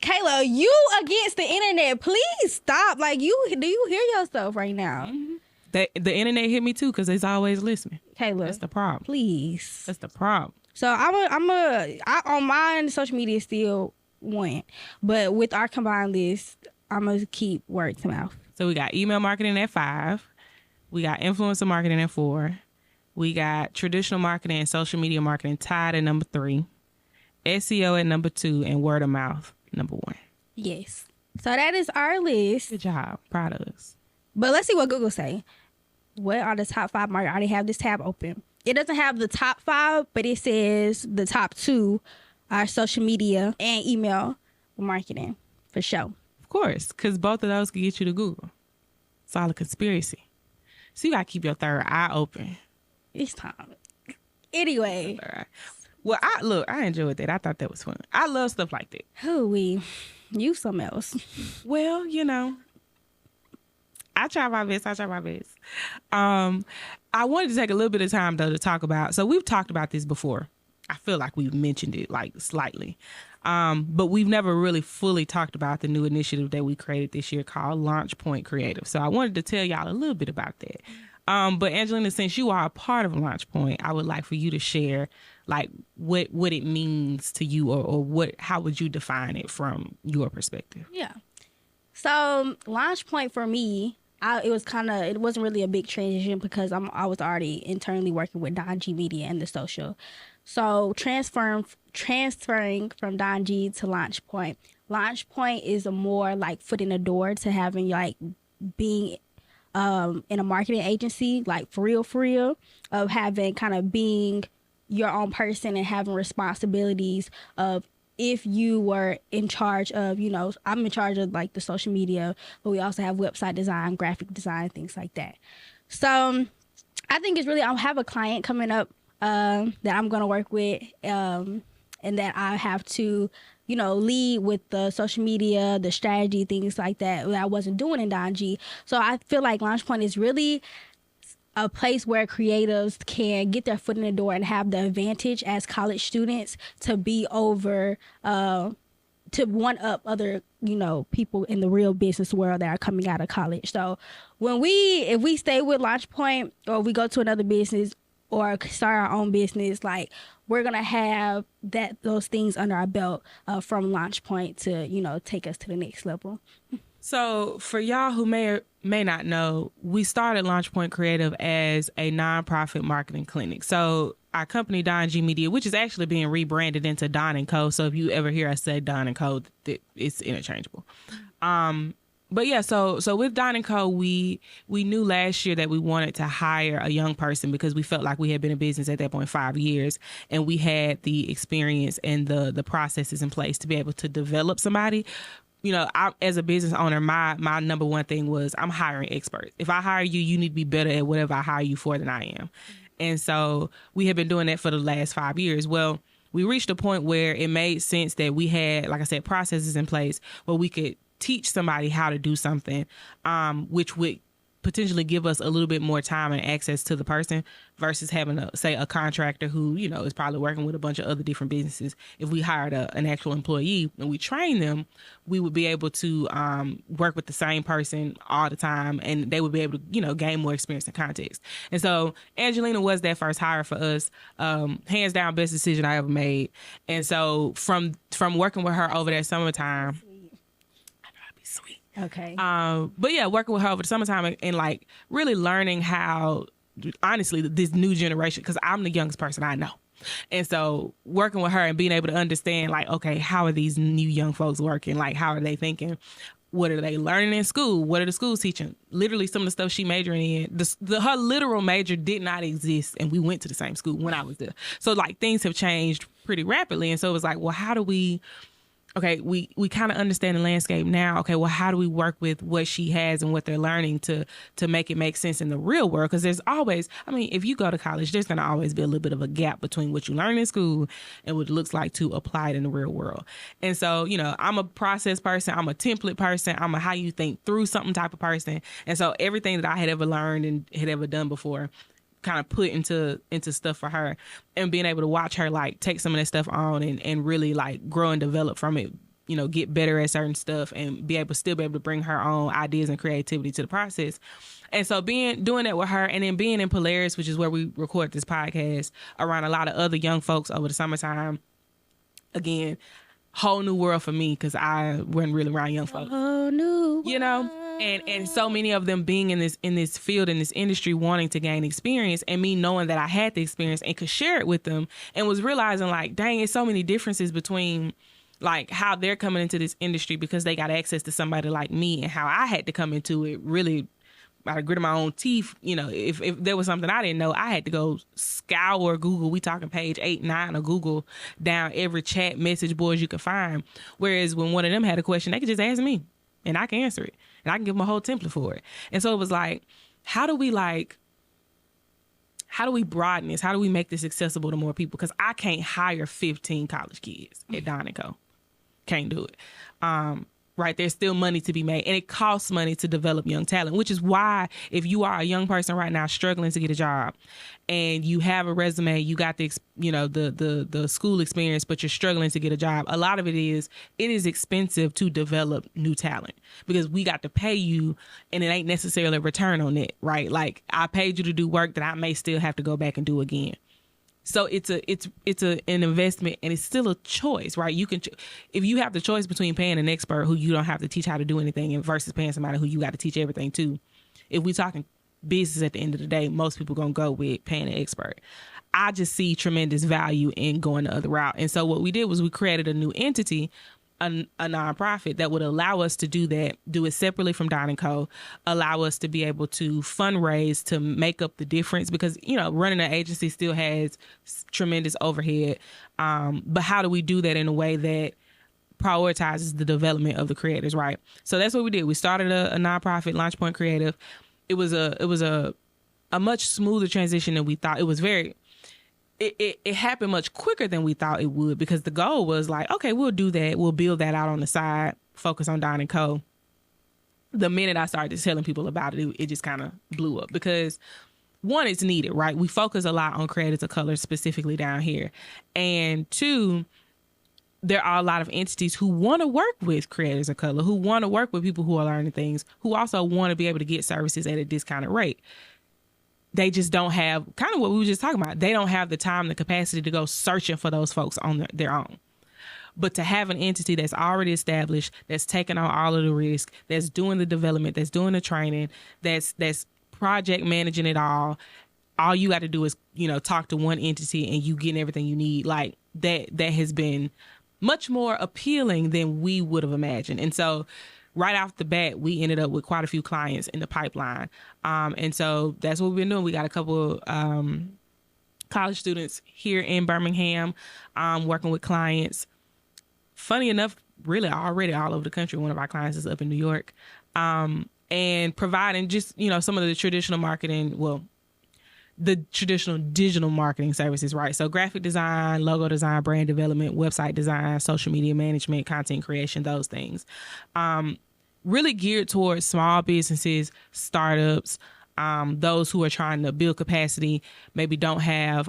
Kayla, you against the internet. Please stop. Like, do you hear yourself right now? Mm-hmm. The internet hit me too because it's always listening. Kayla. That's the problem. Please. That's the problem. So on mine, social media still 1. But with our combined list, I'm going to keep word to mouth. So we got email marketing at 5. We got influencer marketing at 4. We got traditional marketing and social media marketing tied at number 3. SEO at number 2 and word of mouth number 1. Yes. So that is our list. Good job. Proud of us. But let's see what Google say. What are the top 5 markets? I already have this tab open. It doesn't have the top 5, but it says the top 2 are social media and email marketing for sure. Of course, because both of those can get you to Google. It's all a conspiracy. So you got to keep your third eye open. It's time. Anyway. Well, I enjoyed that. I thought that was fun. I love stuff like that. You something else. Well, you know, I try my best. I wanted to take a little bit of time, though, to talk about. So we've talked about this before. I feel like we've mentioned it like slightly. But we've never really fully talked about the new initiative that we created this year called Launch Point Creative. So I wanted to tell y'all a little bit about that. But Angelina, since you are a part of Launch Point, I would like for you to share like what it means to you or how would you define it from your perspective? Yeah. So Launch Point for me, it wasn't really a big transition because I was already internally working with Don G Media and the social. So transferring from Don G to Launch Point. Launch Point is a more like foot in the door to having like being in a marketing agency, like for real, of having kind of being your own person and having responsibilities of, if you were in charge of, I'm in charge of like the social media, but we also have website design, graphic design, things like that. So I think it's really, I have a client coming up that I'm going to work with and that I have to, lead with the social media, the strategy, things like that I wasn't doing in Don G. So I feel like Launch Point is really a place where creatives can get their foot in the door and have the advantage as college students to be over, to one up other, people in the real business world that are coming out of college. So if we stay with Launch Point or we go to another business or start our own business, like we're going to have those things under our belt from Launch Point to, take us to the next level. So for y'all who may or may not know, we started Launch Point Creative as a nonprofit marketing clinic. So our company, Don G Media, which is actually being rebranded into Don & Co. So if you ever hear us say Don & Co., it's interchangeable. But yeah, so with Don & Co., we knew last year that we wanted to hire a young person because we felt like we had been in business at that point 5 years, and we had the experience and the processes in place to be able to develop somebody. As a business owner, my number one thing was I'm hiring experts. If I hire you, you need to be better at whatever I hire you for than I am. And so we have been doing that for the last 5 years. Well, we reached a point where it made sense that we had, like I said, processes in place where we could teach somebody how to do something, which would potentially give us a little bit more time and access to the person versus having a contractor who, is probably working with a bunch of other different businesses. If we hired an actual employee and we train them, we would be able to work with the same person all the time, and they would be able to, gain more experience and context. And so Angelina was that first hire for us, hands down best decision I ever made. And so from working with her over that summertime, sweet. Okay. But yeah, working with her over the summertime and like really learning how, honestly, this new generation, because I'm the youngest person I know. And so working with her and being able to understand like, okay, how are these new young folks working? Like, how are they thinking? What are they learning in school? What are the schools teaching? Literally some of the stuff she majoring in, her literal major did not exist. And we went to the same school when I was there. So like things have changed pretty rapidly. And so it was like, well, how do we kind of understand the landscape now. Okay, well, how do we work with what she has and what they're learning to make it make sense in the real world? Because there's always, if you go to college, there's going to always be a little bit of a gap between what you learn in school and what it looks like to apply it in the real world. And so, I'm a process person. I'm a template person. I'm a how you think through something type of person. And so everything that I had ever learned and had ever done before kind of put into stuff for her, and being able to watch her like take some of that stuff on and really like grow and develop from it, get better at certain stuff and still be able to bring her own ideas and creativity to the process. And so doing that with her, and then being in Polaris, which is where we record this podcast, around a lot of other young folks over the summertime, again, whole new world for me because I wasn't really around young folks. Oh, new world. And so many of them being in this field, in this industry, wanting to gain experience, and me knowing that I had the experience and could share it with them, and was realizing like, dang, it's so many differences between like how they're coming into this industry because they got access to somebody like me, and how I had to come into it really by the grit of my own teeth. If there was something I didn't know, I had to go scour Google. We talking page 8, 9 of Google, down every chat message boards you could find. Whereas when one of them had a question, they could just ask me and I can answer it. And I can give them a whole template for it. And so it was like, how do we broaden this? How do we make this accessible to more people? Because I can't hire 15 college kids at Don & Co. Can't do it. Right? There's still money to be made, and it costs money to develop young talent, which is why if you are a young person right now struggling to get a job and you have a resume, you got the school experience, but you're struggling to get a job, a lot of it is expensive to develop new talent because we got to pay you and it ain't necessarily a return on it, right? Like I paid you to do work that I may still have to go back and do again. So it's an investment, and it's still a choice, right? You can, if you have the choice between paying an expert who you don't have to teach how to do anything and versus paying somebody who you got to teach everything to, if we talking business at the end of the day, most people gonna go with paying an expert. I just see tremendous value in going the other route. And so what we did was we created a new entity, a nonprofit that would allow us to do that, do it separately from Don & Co., allow us to be able to fundraise to make up the difference, because, you know, running an agency still has tremendous overhead. But how do we do that in a way that prioritizes the development of the creators, right? So that's what we did. We started a nonprofit, Launch Point Creative. It was a much smoother transition than we thought. It was very... It happened much quicker than we thought it would, because the goal was like, okay, we'll do that. We'll build that out on the side, focus on Don & Co. The minute I started telling people about it, it just kind of blew up, because one, it's needed, right? We focus a lot on creators of color, specifically down here. And two, there are a lot of entities who want to work with creators of color, who want to work with people who are learning things, who also want to be able to get services at a discounted rate. They just don't have, kind of what we were just talking about, they don't have the time, the capacity to go searching for those folks on their own. But to have an entity that's already established, that's taking on all of the risk, that's doing the development, that's doing the training, that's project managing it all you got to do is, you know, talk to one entity and you getting everything you need. Like that has been much more appealing than we would have imagined. And so right off the bat, we ended up with quite a few clients in the pipeline. And so that's what we've been doing. We got a couple college students here in Birmingham working with clients. Funny enough, really already all over the country. One of our clients is up in New York. And providing just, you know, some of the traditional marketing, the traditional digital marketing services, right? So graphic design, logo design, brand development, website design, social media management, content creation, those things. Really geared towards small businesses, startups, those who are trying to build capacity, maybe don't have,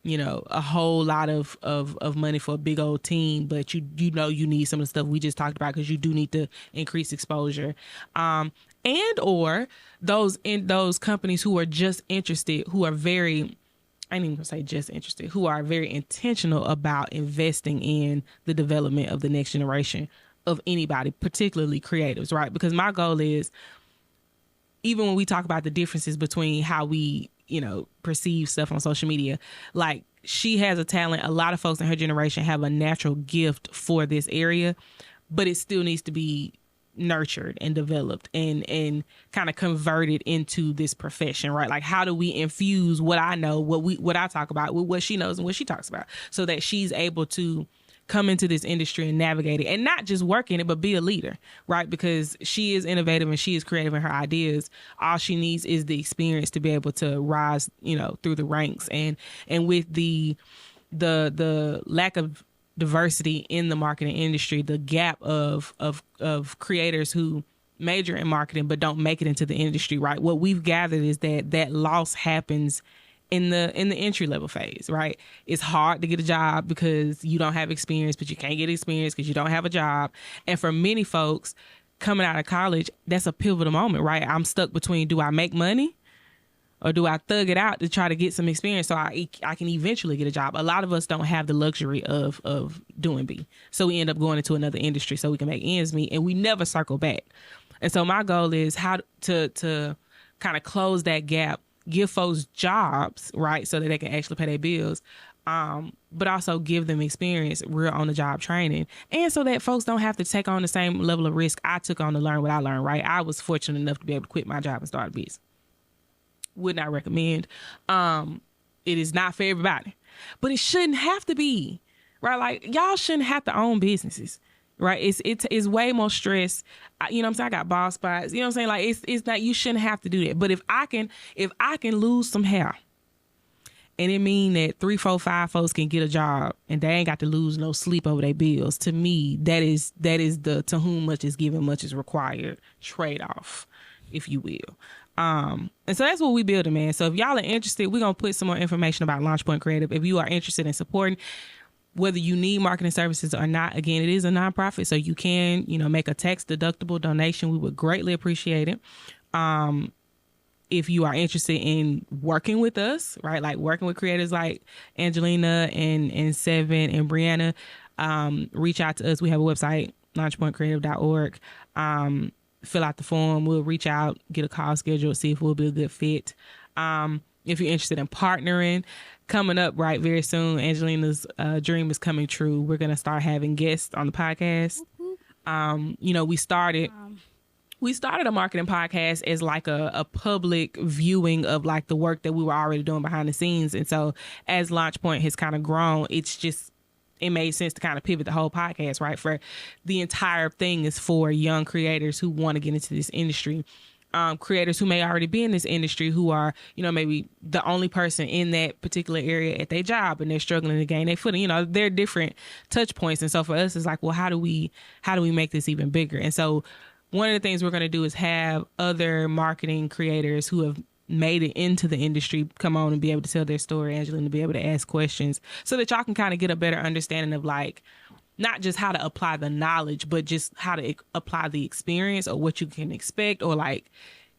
you know, a whole lot of money for a big old team, but you know you need some of the stuff we just talked about, because you do need to increase exposure. And or those companies who are just interested, who are very, I ain't even gonna say just interested, who are very intentional about investing in the development of the next generation of anybody, particularly creatives, right? Because my goal is, even when we talk about the differences between how we, you know, perceive stuff on social media, like she has a talent. A lot of folks in her generation have a natural gift for this area, but it still needs to be nurtured and developed and kind of converted into this profession, right? Like, how do we infuse what I know, what I talk about, with what she knows and what she talks about, so that she's able to come into this industry and navigate it, and not just work in it, but be a leader, right? Because she is innovative and she is creative in her ideas. All she needs is the experience to be able to rise, you know, through the ranks. And with the lack of diversity in the marketing industry, the gap of creators who major in marketing but don't make it into the industry, right? What we've gathered is that loss happens in the entry level phase, right? It's hard to get a job because you don't have experience, but you can't get experience because you don't have a job. And for many folks coming out of college, that's a pivotal moment, right? I'm stuck between, do I make money or do I thug it out to try to get some experience so I can eventually get a job? A lot of us don't have the luxury of doing B. So we end up going into another industry so we can make ends meet, and we never circle back. And so my goal is how to kind of close that gap, give folks jobs, right, so that they can actually pay their bills, but also give them experience, real on-the-job training, and so that folks don't have to take on the same level of risk I took on to learn what I learned, right? I was fortunate enough to be able to quit my job and start a business. Would not recommend. It is not for everybody, but it shouldn't have to be, right? Like, y'all shouldn't have to own businesses, right? It's way more stress. You know what I'm saying? I got ball spots. You know what I'm saying? Like, it's not, you shouldn't have to do that. But if I can lose some hair, and it mean that 3, 4, 5 folks can get a job and they ain't got to lose no sleep over their bills, to me, that is the to whom much is given, much is required trade-off, if you will. And so that's what we building, man. So if y'all are interested, we're going to put some more information about Launch Point Creative. If you are interested in supporting, whether you need marketing services or not, again, it is a nonprofit, so you can, you know, make a tax deductible donation. We would greatly appreciate it. If you are interested in working with us, right, like working with creators like Angelina and Seven and Brianna, reach out to us. We have a website, launchpointcreative.org. fill out the form. We'll reach out, get a call scheduled, see if we'll be a good fit. If you're interested in partnering, coming up right very soon, Angelina's dream is coming true. We're going to start having guests on the podcast. We started a marketing podcast as like a public viewing of like the work that we were already doing behind the scenes. And so as Launch Point has kind of grown, it made sense to kind of pivot the whole podcast, right? For the entire thing is for young creators who want to get into this industry. Creators who may already be in this industry, who are, maybe the only person in that particular area at their job, and they're struggling to gain their footing. There are different touch points. And so for us, it's like, well, how do we make this even bigger? And so one of the things we're going to do is have other marketing creators who have made it into the industry come on and be able to tell their story, Angelina, to be able to ask questions so that y'all can kind of get a better understanding of like, not just how to apply the knowledge, but just how to apply the experience or what you can expect, or like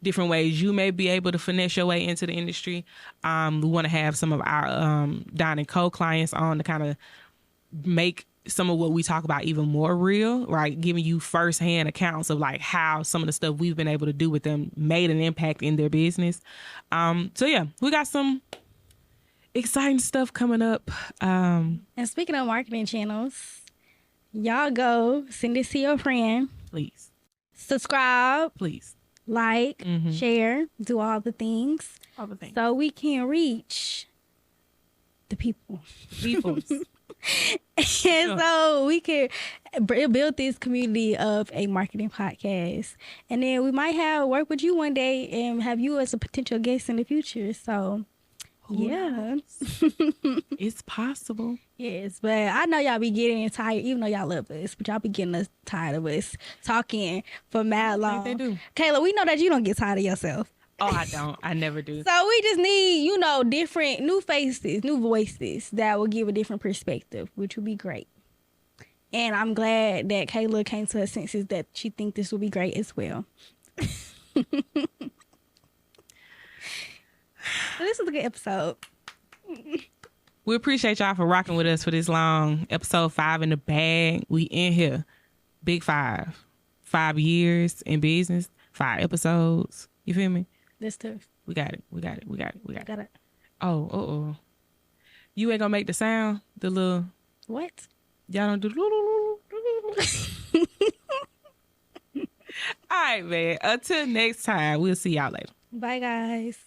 different ways you may be able to finesse your way into the industry. We want to have some of our Don & Co clients on to kind of make some of what we talk about even more real, right? Giving you firsthand accounts of like how some of the stuff we've been able to do with them made an impact in their business. So yeah, we got some exciting stuff coming up. And speaking of marketing channels, y'all go send this to your friend. Please. Subscribe. Please. Like, share, do all the things. All the things. So we can reach the people. And so we can build this community of a marketing podcast. And then we might work with you one day and have you as a potential guest in the future. So yeah. It's possible. Yes, but I know y'all be getting tired, even though y'all love us, but y'all be getting us tired of us talking for mad long. They do. Kayla, we know that you don't get tired of yourself. Oh, I don't. I never do. So we just need, different new faces, new voices that will give a different perspective, which would be great. And I'm glad that Kayla came to her senses that she thinks this will be great as well. So this was a good episode. We appreciate y'all for rocking with us for this long. Episode 5 in the bag. We in here. Big 5. 5 years in business. 5 episodes. You feel me? That's tough. We got it. Got it. Oh. You ain't gonna make the sound? The little... What? Y'all don't do... All right, man. Until next time. We'll see y'all later. Bye, guys.